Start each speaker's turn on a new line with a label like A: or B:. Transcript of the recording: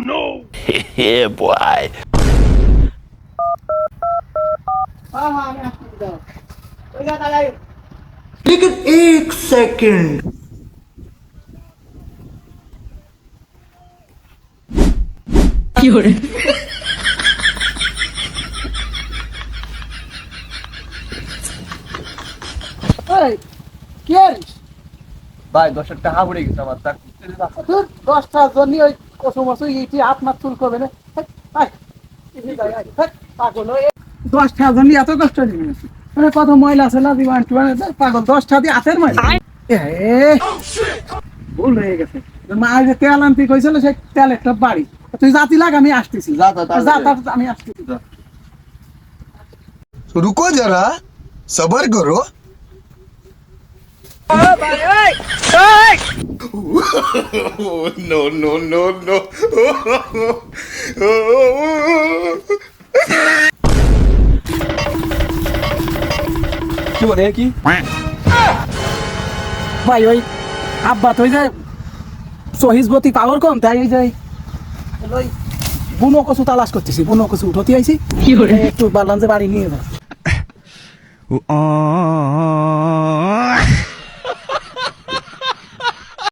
A: no! Yeah, boy.
B: लेकिन एक second
C: ভাই 10 টাকা পড়ে গেছে আমার তা
D: 10টা জনই ওই কসু মসু ইটি হাত মাত চুল করবে না পাগল 10টা জনই এত কষ্ট দিয়েছে কত ময়লা আছে না দিবান পাগল 10টা দিয়ে হাতের ময়লা ভুল হয়ে গেছে মা যে তেল আনতে কইছিল সেই তেল একটা বাড়ি তুই জাতি লাগ আমি আসতেছি আমি আসতেছি
B: रुको जरा सबर करो no no no no
C: কি বলে কি
D: ভাই ওই আব্বা তুই যে সহিজবতী পাওয়ার কম তাই এই যে ওই বুনো কচু তালাশ করতেছি বুনো কচু উঠতে আইছি একটু বাড়লাম যে বাড়ি নিয়ে যা